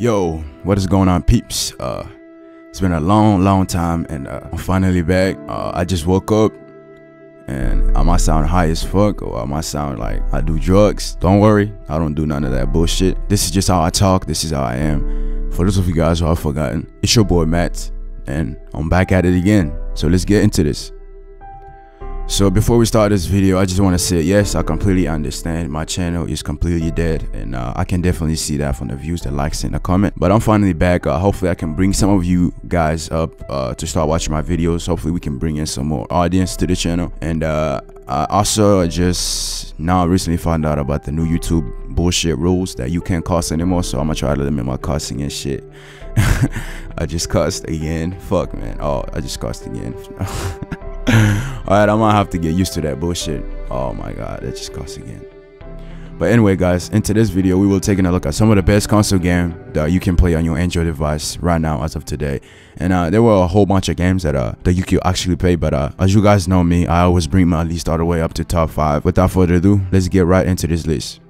Yo, what is going on, peeps? It's been a long time, and I'm finally back. I just woke up, and I might sound high as fuck, or I might sound like I do drugs. Don't worry, I don't do none of that bullshit. This is just how I talk. This is how I am. For those of you guys who have forgotten, it's your boy Matt, and I'm back at it again. So let's get into this. So before we start this video, I just want to say, yes, I completely understand my channel is completely dead, and I can definitely see that from the views, the likes, and the comment. But I'm finally back. Hopefully I can bring some of you guys up to start watching my videos. Hopefully we can bring in some more audience to the channel. And I also just now recently found out about the new YouTube bullshit rules that you can't cuss anymore, so I'm gonna try to limit my cussing and shit. I just cussed again. Fuck, man. Oh, I just cussed again. Alright, I might have to get used to that bullshit. Oh my god, that just costs again. But anyway, guys, into this video, we will take a look at some of the best console games that you can play on your Android device right now as of today. And there were a whole bunch of games that you could actually play, but as you guys know me, I always bring my list all the way up to top 5. Without further ado, let's get right into this list.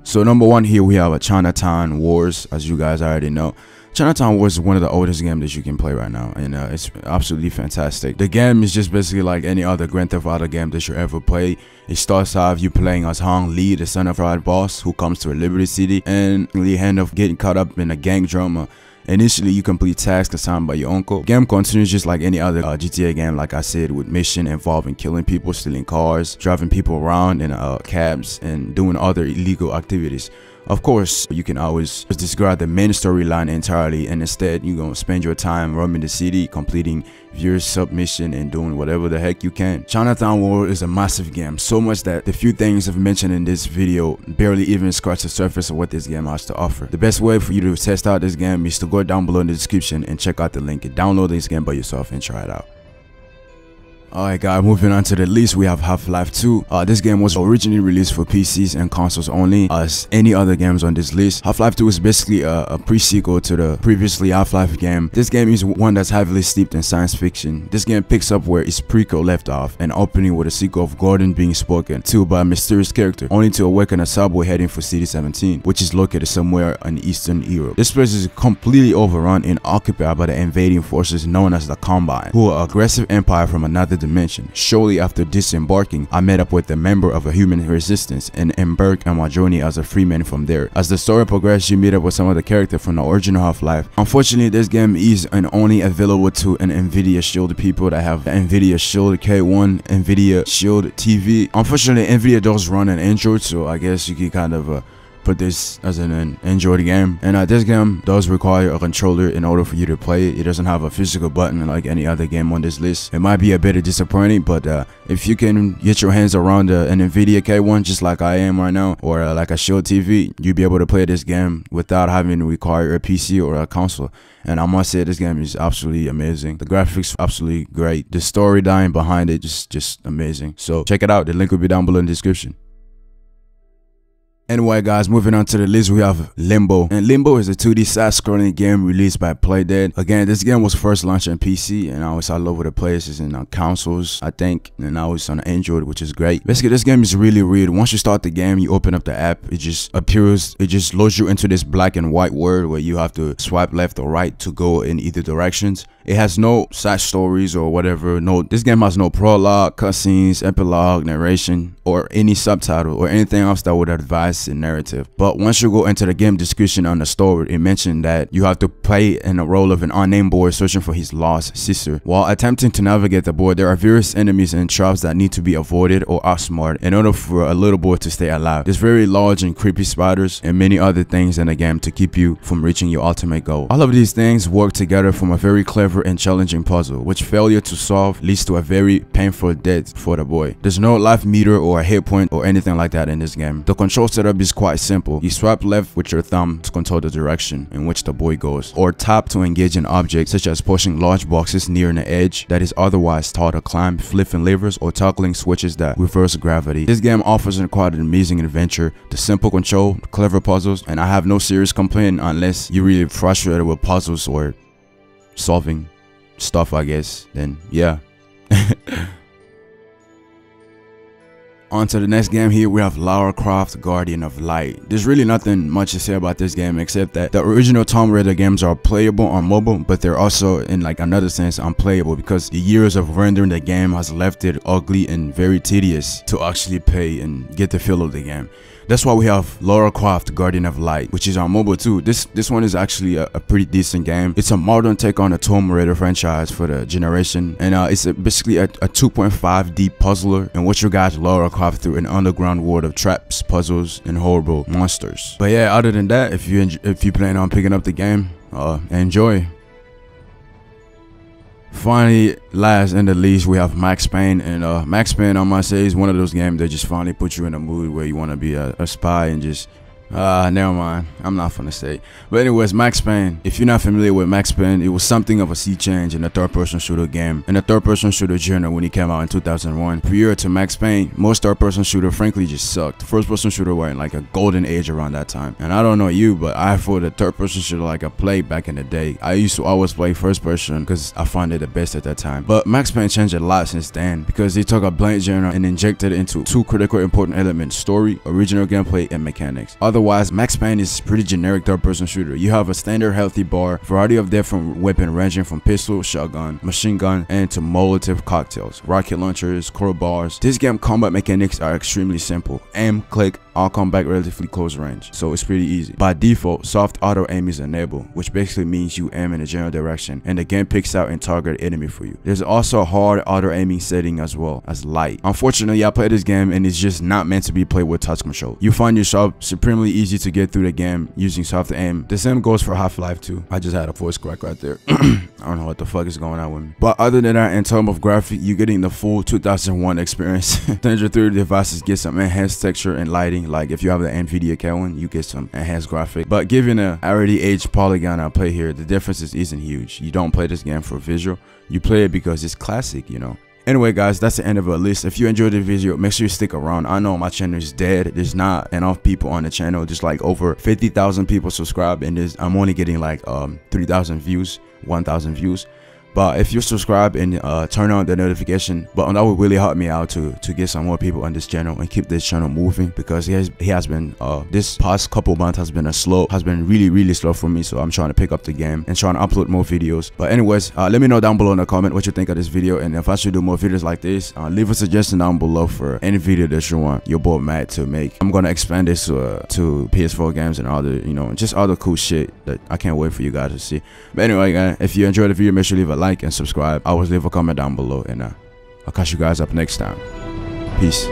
So number 1 here, we have a Chinatown Wars, as you guys already know. Chinatown Wars is one of the oldest games that you can play right now, and it's absolutely fantastic. The game is just basically like any other Grand Theft Auto game that you ever play. It starts off you playing as Hong Lee, the son of a boss who comes to a Liberty City, and you end up getting caught up in a gang drama. Initially, you complete tasks assigned by your uncle. The game continues just like any other GTA game, like I said, with mission involving killing people, stealing cars, driving people around in cabs, and doing other illegal activities. Of course, you can always discard the main storyline entirely, and instead you're gonna spend your time roaming the city, completing your submission and doing whatever the heck you can. Chinatown Wars is a massive game, so much that the few things I've mentioned in this video barely even scratch the surface of what this game has to offer. The best way for you to test out this game is to go down below in the description and check out the link and download this game by yourself and try it out. Alright guys, moving on to the list, we have Half-Life 2. This game was originally released for PCs and consoles only, as any other games on this list. Half-Life 2 is basically a pre-sequel to the previously Half-Life game. This game is one that's heavily steeped in science fiction. This game picks up where its prequel left off, and opening with a sequel of Gordon being spoken to by a mysterious character, only to awaken a subway heading for City 17, which is located somewhere in Eastern Europe. This place is completely overrun and occupied by the invading forces known as the Combine, who are an aggressive empire from another dimension. Shortly after disembarking, I met up with a member of a human resistance and embarked on my journey as a free man from there. As the story progresses, you meet up with some of the characters from the original Half-Life. Unfortunately, this game is only available to an Nvidia Shield people that have the Nvidia Shield K1, Nvidia Shield TV. Unfortunately, Nvidia does run an Android, so I guess you can kind of put this as an Android game. And this game does require a controller in order for you to play it. It doesn't have a physical button like any other game on this list. It might be a bit disappointing, but if you can get your hands around an Nvidia K1 just like I am right now, or like a Shield TV, you'll be able to play this game without having to require a PC or a console. And I must say, this game is absolutely amazing. The graphics are absolutely great. The storyline behind it is just amazing. So check it out. The link will be down below in the description. Anyway guys, moving on to the list, we have Limbo. And Limbo is a 2D side-scrolling game released by Playdead. Again, this game was first launched on PC, and now it's all over the place. It's in consoles, I think, and now it's on Android, which is great. Basically, this game is really weird. Once you start the game, you open up the app, it just appears, it just loads you into this black and white world where you have to swipe left or right to go in either directions. It has no side stories or whatever. This game has no prologue, cutscenes, epilogue, narration, or any subtitle or anything else that would advise the narrative. But once you go into the game description on the store, it mentioned that you have to play in the role of an unnamed boy searching for his lost sister. While attempting to navigate the board, there are various enemies and traps that need to be avoided or outsmarted in order for a little boy to stay alive. There's very large and creepy spiders and many other things in the game to keep you from reaching your ultimate goal. All of these things work together from a very clever and challenging puzzle, which failure to solve leads to a very painful death for the boy. There's no life meter or a hit point or anything like that in this game. The control setup is quite simple. You swipe left with your thumb to control the direction in which the boy goes, or tap to engage an object such as pushing large boxes near an edge that is otherwise taught to climb, flipping levers, or toggling switches that reverse gravity. This game offers quite an amazing adventure, the simple control, clever puzzles, and I have no serious complaint unless you're really frustrated with puzzles or solving stuff, I guess. Then yeah. On to the next game here, we have Lara Croft, Guardian of Light. There's really nothing much to say about this game except that the original Tomb Raider games are playable on mobile, but they're also in like another sense unplayable because the years of rendering the game has left it ugly and very tedious to actually play and get the feel of the game. That's why we have Lara Croft, Guardian of Light, which is on mobile too. This one is actually a pretty decent game. It's a modern take on the Tomb Raider franchise for the generation, and it's basically a 2.5D puzzler in which you guide Lara Croft through an underground world of traps, puzzles, and horrible monsters. But yeah, other than that, if you plan on picking up the game, enjoy. Finally, last and the least, we have Max Payne, and Max Payne, I must say, is one of those games that just finally put you in a mood where you want to be a spy and just never mind, I'm not gonna say. But anyways, Max Payne, if you're not familiar with Max Payne, it was something of a sea change in the third-person shooter game, in the third-person shooter genre when it came out in 2001. Prior to Max Payne, most third-person shooter frankly just sucked. First-person shooter were in like a golden age around that time, and I don't know you, but I thought the third-person shooter like I played back in the day. I used to always play first-person because I found it the best at that time. But Max Payne changed a lot since then because they took a blank genre and injected it into two critical important elements: story, original gameplay, and mechanics. Otherwise, Max Payne is a pretty generic third-person shooter. You have a standard healthy bar, variety of different weapons ranging from pistol, shotgun, machine gun, and to Molotov cocktails, rocket launchers, crowbars. This game combat mechanics are extremely simple. Aim, click, all combat relatively close range, so it's pretty easy. By default, soft auto aim is enabled, which basically means you aim in a general direction and the game picks out and target enemy for you. There's also a hard auto aiming setting as well as light. Unfortunately, I played this game and it's just not meant to be played with touch control. You find yourself supremely easy to get through the game using soft aim. The same goes for Half-Life 2. I just had a voice crack right there. I don't know what the fuck is going on with me. But other than that, in terms of graphic, you're getting the full 2001 experience. 330 devices get some enhanced texture and lighting. Like if you have the NVIDIA K1, you get some enhanced graphic. But given a already aged polygon I play here, the differences isn't huge. You don't play this game for visual. You play it because it's classic, you know. Anyway guys, that's the end of it. At least if you enjoyed the video, make sure you stick around. I know my channel is dead. There's not enough people on the channel. Just like over 50,000 people subscribe, and I'm only getting like 3,000 views, 1,000 views. But if you subscribe and turn on the notification button, that would really help me out to get some more people on this channel and keep this channel moving, because he has been this past couple months has been really slow for me. So I'm trying to pick up the game and trying to upload more videos. But anyways, let me know down below in the comment what you think of this video, and if I should do more videos like this, leave a suggestion down below for any video that you want your boy Matt to make. I'm gonna expand this to PS4 games and other, you know, just other cool shit that I can't wait for you guys to see. But anyway guys, if you enjoyed the video, make sure you leave a like and subscribe. Always leave a comment down below, and I'll catch you guys up next time. Peace.